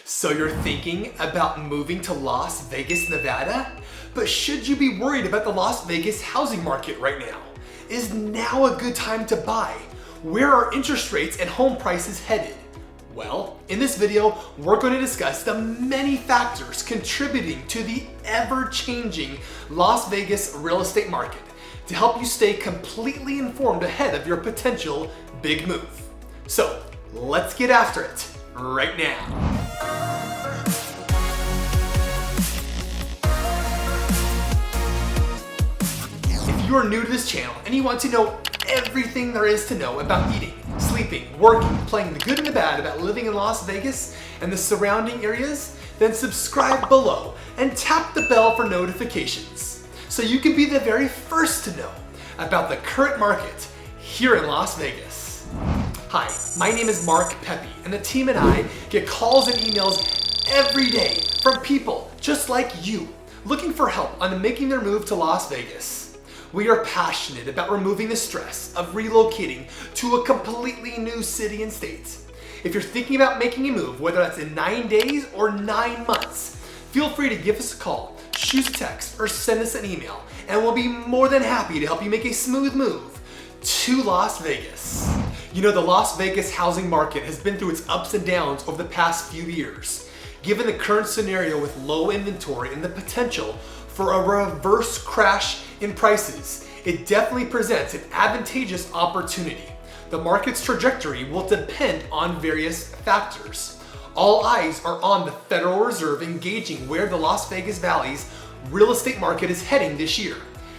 So you're thinking about moving to Las Vegas, Nevada? But should you be worried about the Las Vegas housing market right now? Is now a good time to buy? Where are interest rates and home prices headed? Well, in this video, we're going to discuss the many factors contributing to the ever-changing Las Vegas real estate market to help you stay completely informed ahead of your potential big move. So let's get after it right now. If you are new to this channel and you want to know everything there is to know about eating, sleeping, working, playing the good and the bad about living in Las Vegas and the surrounding areas, then subscribe below and tap the bell for notifications so you can be the very first to know about the current market here in Las Vegas. Hi, my name is Pepe, and the team and I get calls and emails every day from people just like you looking for help on making their move to Las Vegas. We are passionate about removing the stress of relocating to a completely new city and state. If you're thinking about making a move, whether that's in 9 days or 9 months, feel free to give us a call, shoot a text, or send us an email, and we'll be more than happy to help you make a smooth move to Las Vegas. You know, the Las Vegas housing market has been through its ups and downs over the past few years. Given the current scenario with low inventory and the potential for a reverse crash in prices, it definitely presents an advantageous opportunity. The market's trajectory will depend on various factors. All eyes are on the Federal Reserve engaging where the Las Vegas Valley's real estate market is heading this year.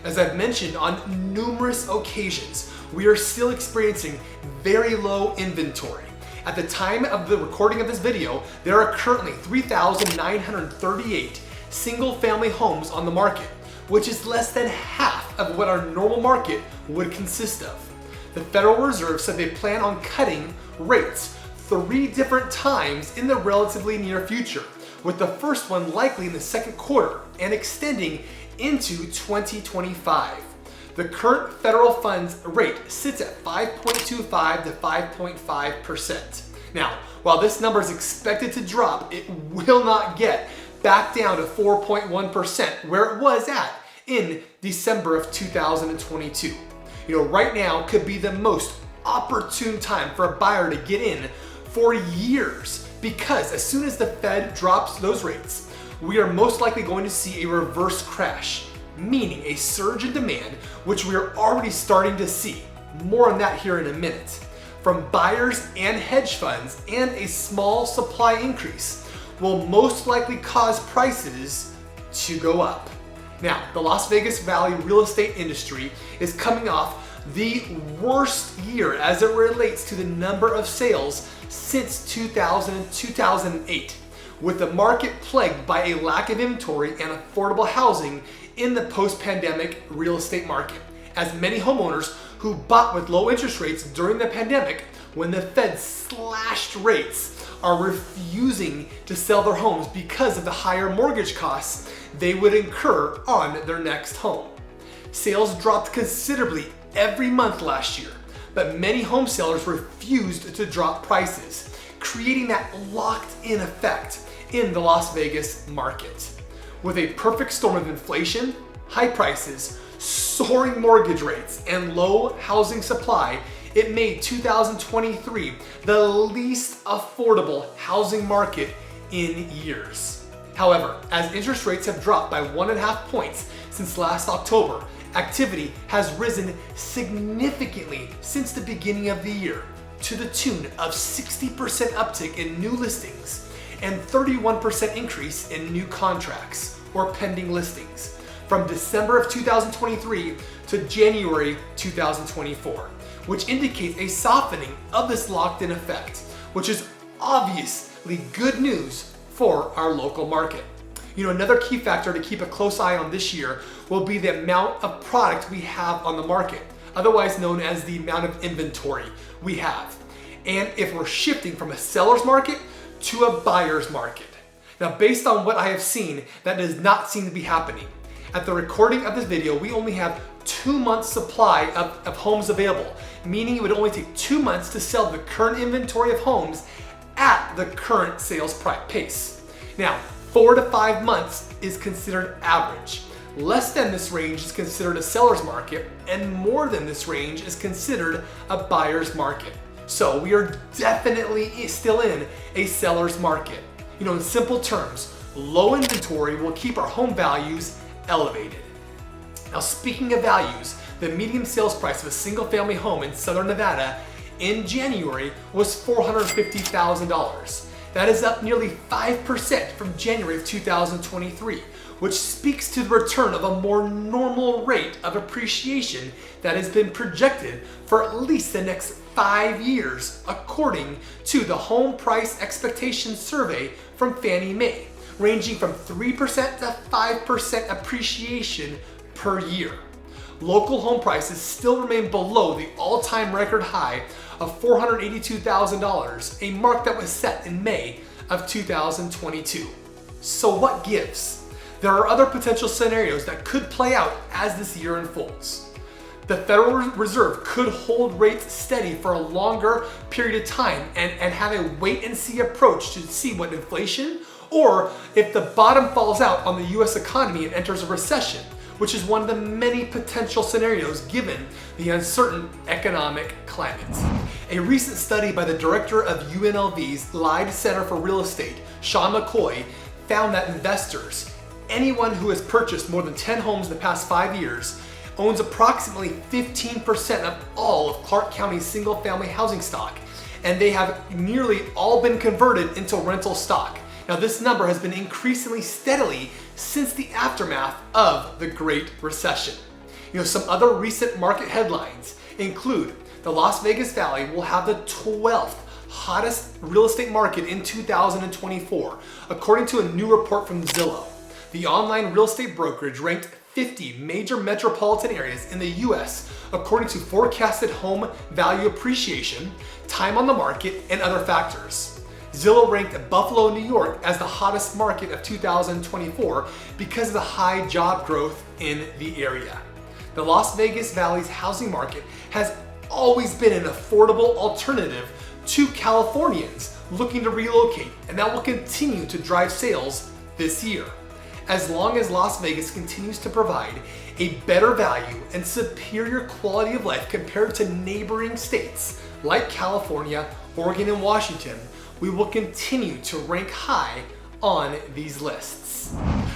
As I've mentioned on numerous occasions, we are still experiencing very low inventory. At the time of the recording of this video, there are currently 3,938 single-family homes on the market, which is less than half of what our normal market would consist of. The Federal Reserve said they plan on cutting rates 3 different times in the relatively near future, with the first one likely in the second quarter and extending into 2025. The current federal funds rate sits at 5.25 to 5.5%. Now, while this number is expected to drop, it will not get back down to 4.1% where it was at in December of 2022. You know, right now could be the most opportune time for a buyer to get in for years, because as soon as the Fed drops those rates, we are most likely going to see a reverse crash, meaning a surge in demand, which we are already starting to see. More on that here in a minute. From buyers and hedge funds, and a small supply increase will most likely cause prices to go up. Now, the Las Vegas Valley real estate industry is coming off the worst year as it relates to the number of sales since 2008, with the market plagued by a lack of inventory and affordable housing in the post-pandemic real estate market, as many homeowners who bought with low interest rates during the pandemic when the Fed slashed rates are refusing to sell their homes because of the higher mortgage costs they would incur on their next home. Sales dropped considerably every month last year, but many home sellers refused to drop prices, creating that locked-in effect in the Las Vegas market. With a perfect storm of inflation, high prices, soaring mortgage rates, and low housing supply, it made 2023 the least affordable housing market in years. However, as interest rates have dropped by 1.5 points since last October, activity has risen significantly since the beginning of the year, to the tune of 60% uptick in new listings and 31% increase in new contracts or pending listings from December of 2023 to January 2024, which indicates a softening of this locked-in effect, which is obviously good news for our local market. You know, another key factor to keep a close eye on this year will be the amount of product we have on the market, otherwise known as the amount of inventory we have, and if we're shifting from a seller's market to a buyer's market. Now, based on what I have seen, that does not seem to be happening. At the recording of this video, we only have 2 months supply of homes available, meaning it would only take 2 months to sell the current inventory of homes at at the current sales price pace. Now, 4 to 5 months is considered average. Less than this range is considered a seller's market, and more than this range is considered a buyer's market. So we are definitely still in a seller's market. In simple terms, low inventory will keep our home values elevated. Now, speaking of values, the median sales price of a single-family home in Southern Nevada in January was $450,000. That is up nearly 5% from January of 2023, which speaks to the return of a more normal rate of appreciation that has been projected for at least the next 5 years, according to the Home Price Expectations Survey from Fannie Mae, ranging from 3% to 5% appreciation per year. Local home prices still remain below the all-time record high of $482,000, a mark that was set in May of 2022. So what gives? There are other potential scenarios that could play out as this year unfolds. The Federal Reserve could hold rates steady for a longer period of time and have a wait-and-see approach to see what inflation, or if the bottom falls out on the US economy and enters a recession, which is one of the many potential scenarios given the uncertain economic climate. A recent study by the director of UNLV's Lied Center for Real Estate, Sean McCoy, found that investors, anyone who has purchased more than 10 homes in the past 5 years, owns approximately 15% of all of Clark County's single-family housing stock, and they have nearly all been converted into rental stock. Now, this number has been increasingly steadily since the aftermath of the Great Recession. Some other recent market headlines include the Las Vegas Valley will have the 12th hottest real estate market in 2024, according to a new report from Zillow. The online real estate brokerage ranked 50 major metropolitan areas in the US according to forecasted home value appreciation, time on the market, and other factors. Zillow ranked Buffalo, New York as the hottest market of 2024 because of the high job growth in the area. The Las Vegas Valley's housing market has always been an affordable alternative to Californians looking to relocate, and that will continue to drive sales this year. As long as Las Vegas continues to provide a better value and superior quality of life compared to neighboring states like California, Oregon, and Washington, we will continue to rank high on these lists.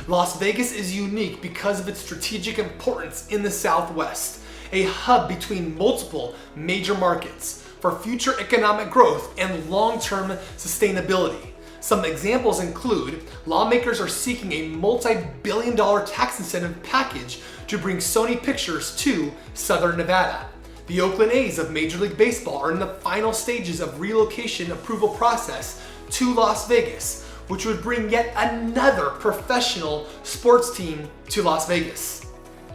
Las Vegas is unique because of its strategic importance in the Southwest, a hub between multiple major markets for future economic growth and long-term sustainability. Some examples include lawmakers are seeking a multi-billion-dollar tax incentive package to bring Sony Pictures to Southern Nevada. The Oakland A's of Major League Baseball are in the final stages of relocation approval process to Las Vegas, which would bring yet another professional sports team to Las Vegas.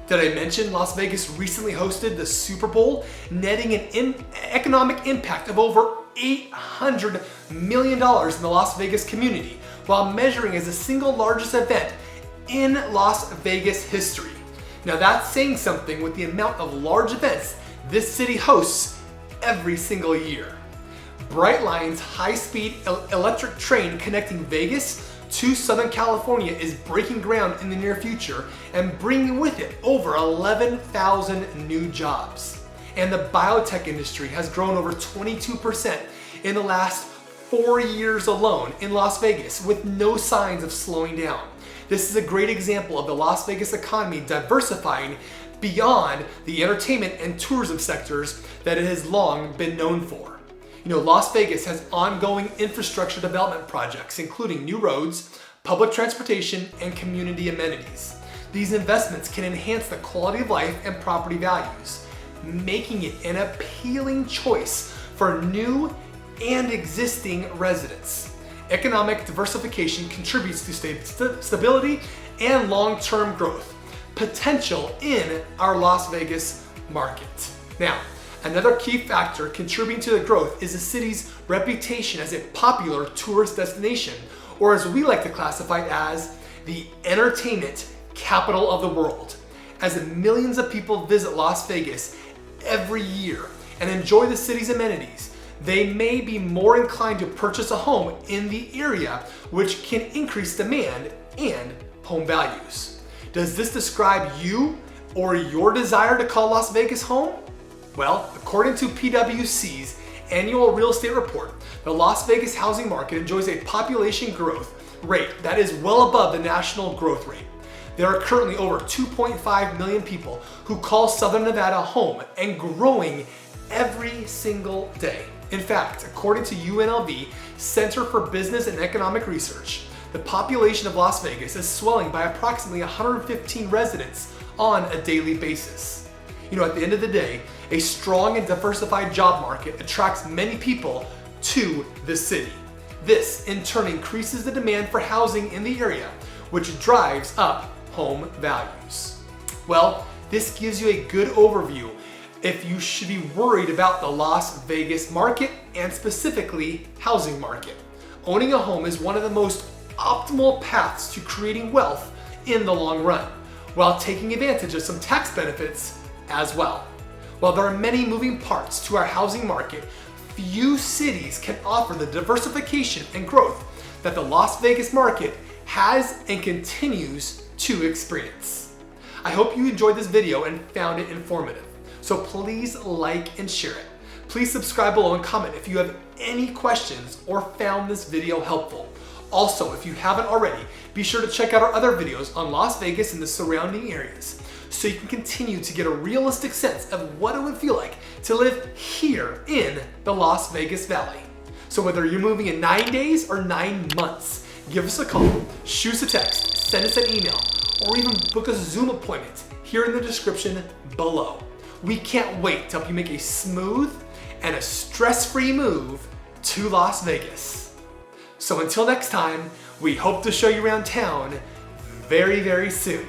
Did I mention Las Vegas recently hosted the Super Bowl, netting an economic impact of over $800 million in the Las Vegas community, while measuring as the single largest event in Las Vegas history. Now that's saying something with the amount of large events this city hosts every single year. Brightline's high-speed electric train connecting Vegas to Southern California is breaking ground in the near future and bringing with it over 11,000 new jobs. And the biotech industry has grown over 22% in the last 4 years alone in Las Vegas, with no signs of slowing down. This is a great example of the Las Vegas economy diversifying beyond the entertainment and tourism sectors that it has long been known for. Las Vegas has ongoing infrastructure development projects, including new roads, public transportation, and community amenities. These investments can enhance the quality of life and property values, making it an appealing choice for new and existing residents. Economic diversification contributes to stability and long-term growth potential in our Las Vegas market. Now, another key factor contributing to the growth is the city's reputation as a popular tourist destination, or as we like to classify it as, the entertainment capital of the world. As millions of people visit Las Vegas every year and enjoy the city's amenities, they may be more inclined to purchase a home in the area, which can increase demand and home values. Does this describe you or your desire to call Las Vegas home? Well, according to PwC's annual real estate report, the Las Vegas housing market enjoys a population growth rate that is well above the national growth rate. There are currently over 2.5 million people who call Southern Nevada home, and growing every single day. In fact, according to UNLV Center for Business and Economic Research, the population of Las Vegas is swelling by approximately 115 residents on a daily basis. At the end of the day, a strong and diversified job market attracts many people to the city. This, in turn, increases the demand for housing in the area, which drives up home values. Well, this gives you a good overview if you should be worried about the Las Vegas market and specifically housing market. Owning a home is one of the most optimal paths to creating wealth in the long run, while taking advantage of some tax benefits as well. While there are many moving parts to our housing market, few cities can offer the diversification and growth that the Las Vegas market has and continues to experience. I hope you enjoyed this video and found it informative. So please like and share it. Please subscribe below and comment if you have any questions or found this video helpful. Also, if you haven't already, be sure to check out our other videos on Las Vegas and the surrounding areas so you can continue to get a realistic sense of what it would feel like to live here in the Las Vegas Valley. So whether you're moving in 9 days or 9 months, give us a call, shoot us a text, send us an email, or even book a Zoom appointment here in the description below. We can't wait to help you make a smooth and a stress-free move to Las Vegas. So until next time, we hope to show you around town very, very soon.